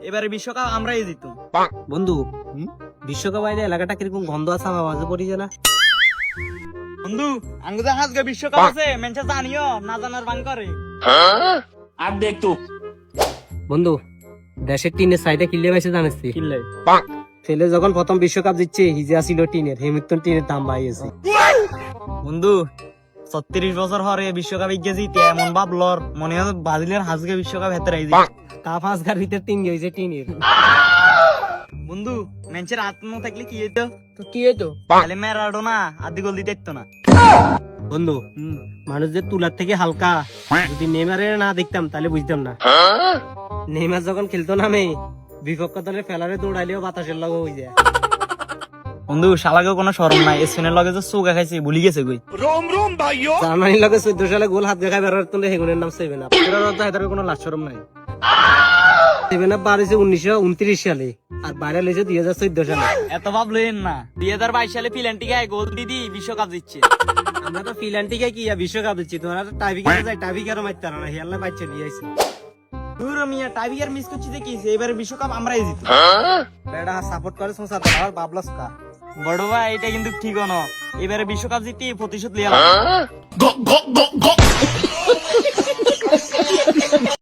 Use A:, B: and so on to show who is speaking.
A: এবারে বিশ্বকাপ আমরাই জিতু।
B: বন্ধু বিশ্বকাপ আইলে এলাকাটা কিরকম গন্ধ আছে আমার মাঝে পড়ি না।
A: বন্ধু আঙ্গুদা হাজকে বিশ্বকাপ আছে মেনছে জানিও না জানার বাং করে।
C: আর দেখ তো
B: বন্ধু দেশের টিনের সাইডে কিনলে পাইছে জানিস
A: কিনলে
B: ছেলে যখন প্রথম বিশ্বকাপ দিচ্ছে হিজে আসিল টিনের হেমিল্টন টিনের দাম বাড়িয়েছে।
A: বন্ধু 36 বছর হরে বিশ্বকাপ গেছি এমন ভাবলর মনে হয় ব্রাজিলের হাজকে বিশ্বকাপ হেতে রাইজি।
B: কাপ হাজগার ভিতরে তিন হয়েছে টিনের।
A: বন্ধু মেনচের আত্ম থাকলে কি হইতো?
B: তো কি হইতো?
A: তাহলে ম্যারাডোনা আদি গোল দিতে ইতো না।
B: বন্ধু মানুষ যে তুলার থেকে হালকা, যদি নেইমারে না দেখতাম তাহলে বুঝতাম না। নেইমার যখন খেলতো নামে বিপক্ষ দলের ফেলারে দৌড়াইলেও বাতাসের লগে হয়ে যায়।
A: বন্ধু শালাকে কোনো শরম নাই, স্পেনের লগে যে চৌকা খাইছে ভুলি গেছে কই।
B: জার্মানির লগে 14 সালে গোল হাত দেখায় বেরোর তুলে হেগুনের নাম সেভেন আপ। এর অর্থ হেতার কোনো লাজ শরম নাই। সেভেন আপ বার হয়েছে 1929 সালে আর বাইরে হয়েছে 2014 সালে।
A: এত ভাবলেন না 2022 সালে ফিল্যান্টিকায় গোল দিদি বিশ্বকাপ জিতছে।
B: আমরা তো ফিল্যান্টিকে কি বিশ্বকাপ দিচ্ছি, তোমরা তো টাইবিকারে যাই টাইবিকারও মারতে পারো না। হেয়াল্লা বাচ্চা নিয়ে আইছে
A: দূর মিয়া টাইবিকার মিস করছি যে কি এবারে বিশ্বকাপ আমরাই জিতু।
B: বেড়া সাপোর্ট করে সংসার আর বাবলাস কা
A: বড় ভাই এটা কিন্তু ঠিক না, এবারে বিশ্বকাপ জিতি প্রতিশোধ লিয়া।